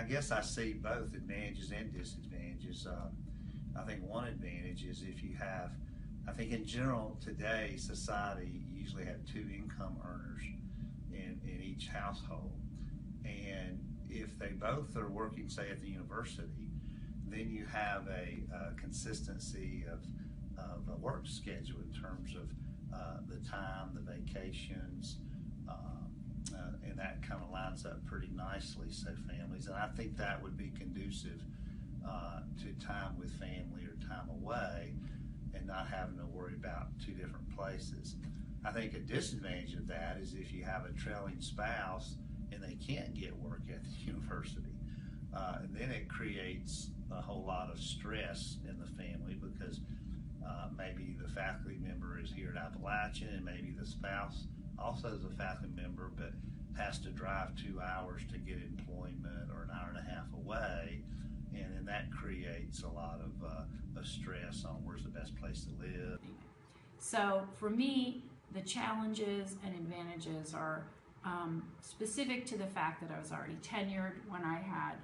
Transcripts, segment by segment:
I guess I see both advantages and disadvantages. I think one advantage is if you have, I think in general today society you usually have two income earners in each household, and if they both are working, say at the university, then you have a consistency of a work schedule in terms of the time, the vacations, and that kind of lines up pretty nicely, so families, and I think that would be conducive to time with family or time away and not having to worry about two different places. I think a disadvantage of that is if you have a trailing spouse and they can't get work at the university, and then it creates a whole lot of stress in the family because maybe the faculty member is here at Appalachian and maybe the spouse also is a faculty member but has to drive 2 hours to get employment or an hour and a half away, and then that creates a lot of stress on where's the best place to live. So for me, the challenges and advantages are specific to the fact that I was already tenured when I had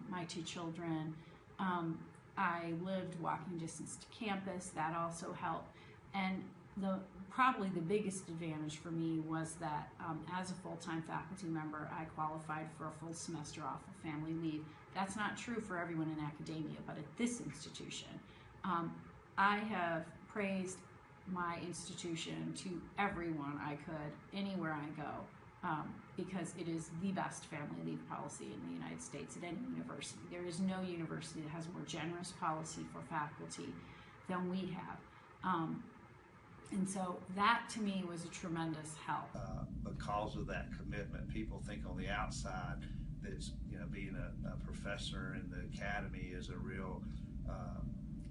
my two children. I lived walking distance to campus. That also helped. And probably the biggest advantage for me was that as a full-time faculty member, I qualified for a full semester off of family leave. That's not true for everyone in academia, but at this institution, I have praised my institution to everyone I could, anywhere I go, because it is the best family leave policy in the United States at any university. There is no university that has a more generous policy for faculty than we have. And so that to me was a tremendous help. Because of that commitment, people think on the outside that being a professor in the academy is a real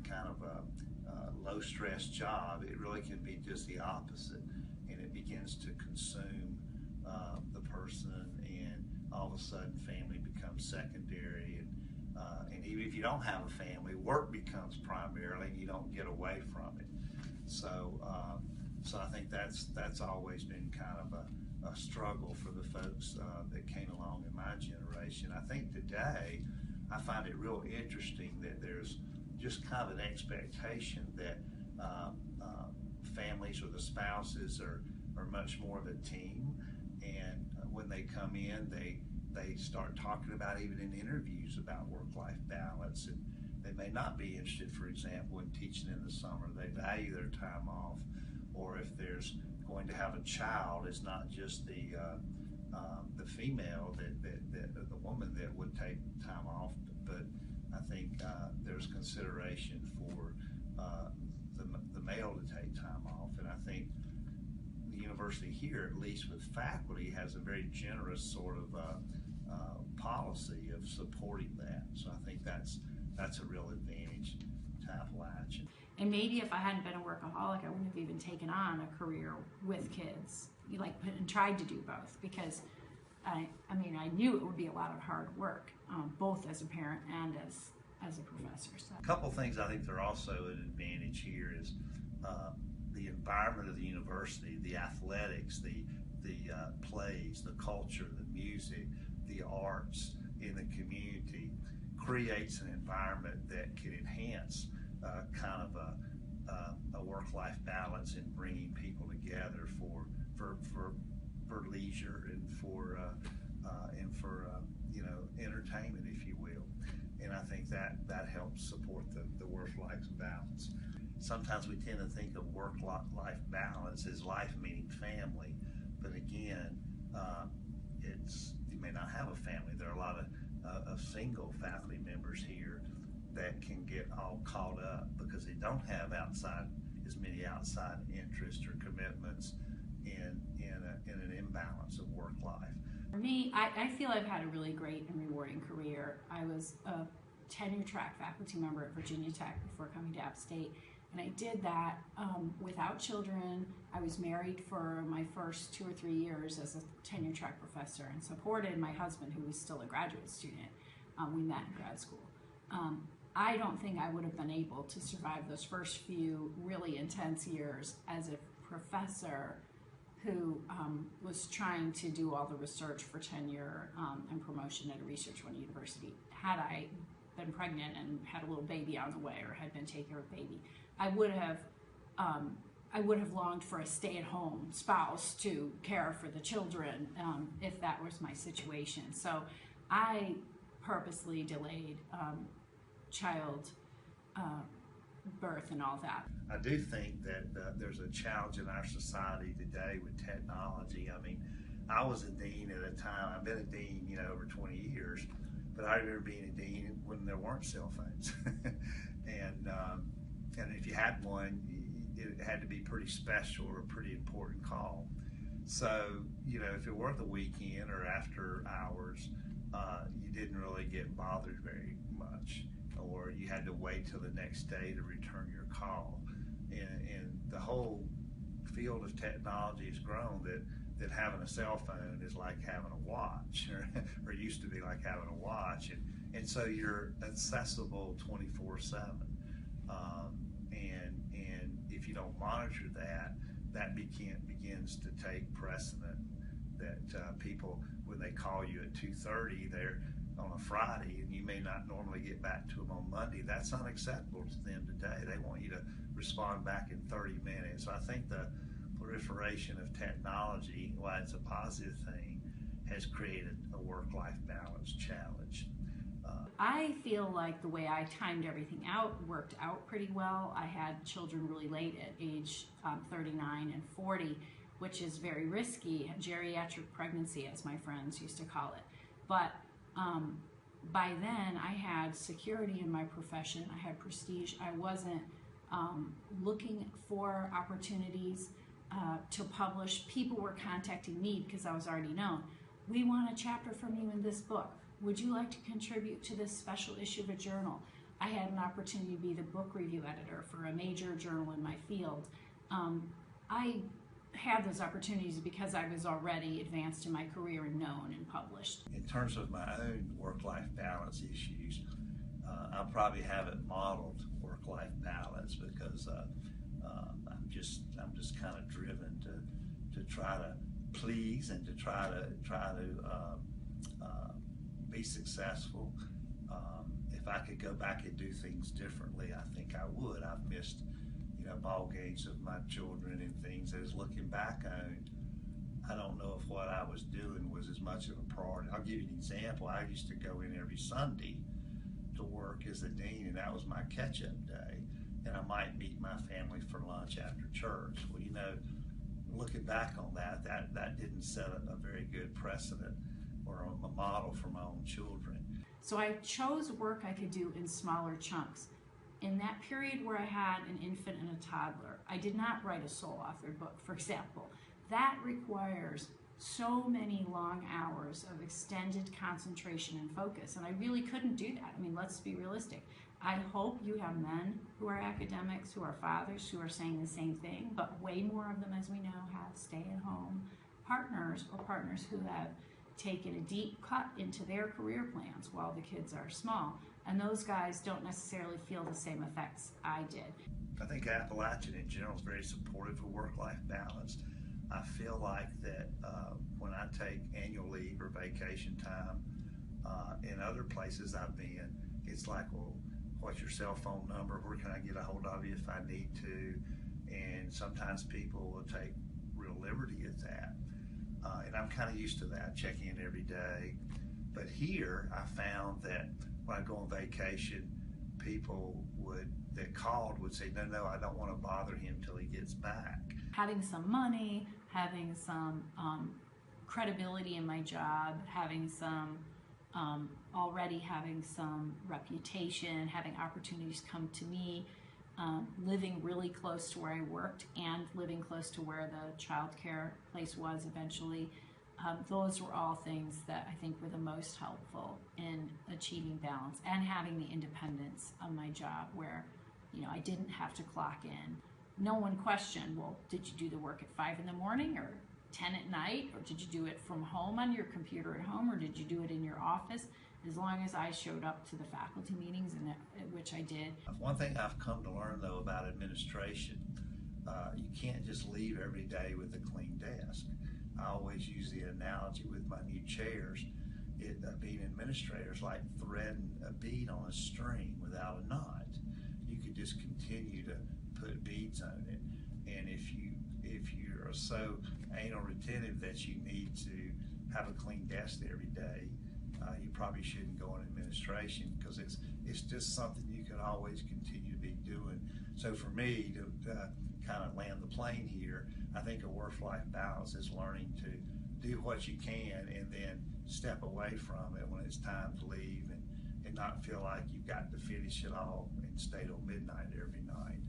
kind of a low stress job. It really can be just the opposite, and it begins to consume the person, and all of a sudden family becomes secondary, and even if you don't have a family, work becomes primarily, and you don't get away from it. So I think that's always been kind of a struggle for the folks that came along in my generation. I think today I find it real interesting that there's just kind of an expectation that families or the spouses are much more of a team, and when they come in, they start talking about, even in interviews, about work-life balance, and they may not be interested, for example, in teaching in the summer. They value their time off, or if there's going to have a child, it's not just the female that the woman that would take time off, but I think there's consideration for the male to take time off, and I think the university here, at least with faculty, has a very generous sort of policy of supporting that. So I think that's a real advantage to Appalachian. And maybe if I hadn't been a workaholic, I wouldn't have even taken on a career with kids, and tried to do both, because I knew it would be a lot of hard work, both as a parent and as a professor. So. A couple things I think are also an advantage here is the environment of the university, the athletics, the plays, the culture, the music, the arts in the community creates an environment that can enhance kind of a work-life balance in bringing people together for leisure and for entertainment, if you will. And I think that helps support the work-life balance. Sometimes we tend to think of work-life balance as life meaning family, but again, you may not have a family. There are a lot of single faculty members here that can get all caught up because they don't have as many outside interests or commitments in an imbalance of work life. For me, I feel I've had a really great and rewarding career. I was a tenure track faculty member at Virginia Tech before coming to App State, and I did that without children. I was married for my first 2 or 3 years as a tenure track professor and supported my husband, who was still a graduate student. We met in grad school. I don't think I would have been able to survive those first few really intense years as a professor who was trying to do all the research for tenure and promotion at a Research One university. Had I been pregnant and had a little baby on the way, or had been taking care of a baby, I would have longed for a stay-at-home spouse to care for the children if that was my situation. So I purposely delayed child birth and all that. I do think that there's a challenge in our society today with technology. I mean, I was a dean at a time. I've been a dean, over 20 years, but I remember being a dean when there weren't cell phones, and if you had one, it had to be pretty special or a pretty important call. So, if it were the weekend or after hours, you didn't really get bothered very much, or you had to wait till the next day to return your call. And the whole field of technology has grown that having a cell phone is like having a watch, or used to be like having a watch. And so you're accessible 24/7. And if you don't monitor that begins to take precedent. That people, when they call you at 2:30, they're on a Friday, and you may not normally get back to them on Monday. That's unacceptable to them today. They want you to respond back in 30 minutes. So I think the proliferation of technology, while it's a positive thing, has created a work-life balance challenge. I feel like the way I timed everything out worked out pretty well. I had children really late at age 39 and 40, which is very risky, geriatric pregnancy, as my friends used to call it. But by then, I had security in my profession. I had prestige. I wasn't looking for opportunities to publish. People were contacting me because I was already known. We want a chapter from you in this book. Would you like to contribute to this special issue of a journal? I had an opportunity to be the book review editor for a major journal in my field. I had those opportunities because I was already advanced in my career and known and published. In terms of my own work-life balance issues, I probably haven't modeled work-life balance because I'm just kind of driven to try to please and to try to be successful. If I could go back and do things differently, I think I would. I've missed ball games of my children and things that is looking back on. I don't know if what I was doing was as much of a priority. I'll give you an example. I used to go in every Sunday to work as a dean, and that was my catch-up day. And I might meet my family for lunch after church. Well, looking back on that didn't set a very good precedent or a model for my own children. So I chose work I could do in smaller chunks. In that period where I had an infant and a toddler, I did not write a sole-authored book, for example. That requires so many long hours of extended concentration and focus, and I really couldn't do that. I mean, let's be realistic. I hope you have men who are academics, who are fathers, who are saying the same thing, but way more of them, as we know, have stay-at-home partners or partners who have taken a deep cut into their career plans while the kids are small. And those guys don't necessarily feel the same effects I did. I think Appalachian in general is very supportive of work-life balance. I feel like that when I take annual leave or vacation time in other places I've been, it's like, well, what's your cell phone number? Where can I get a hold of you if I need to? And sometimes people will take real liberty at that. And I'm kind of used to that, checking in every day. But here, I found that when I go on vacation, people that called would say, no, I don't want to bother him till he gets back. Having some money, having some credibility in my job, having some already having some reputation, having opportunities come to me, living really close to where I worked and living close to where the child care place was eventually. Those were all things that I think were the most helpful in achieving balance, and having the independence of my job where, I didn't have to clock in. No one questioned, well, did you do the work at 5 in the morning or 10 at night, or did you do it from home on your computer at home, or did you do it in your office? As long as I showed up to the faculty meetings, which I did. One thing I've come to learn, though, about administration, you can't just leave every day with a clean desk. I always use the analogy with my new chairs. Being administrators like threading a bead on a string without a knot. You could just continue to put beads on it, and if you're so anal retentive that you need to have a clean desk every day, you probably shouldn't go in administration, because it's just something you can always continue to be doing. So for me to kind of land the plane here, I think a work-life balance is learning to do what you can and then step away from it when it's time to leave, and not feel like you've got to finish it all and stay till midnight every night.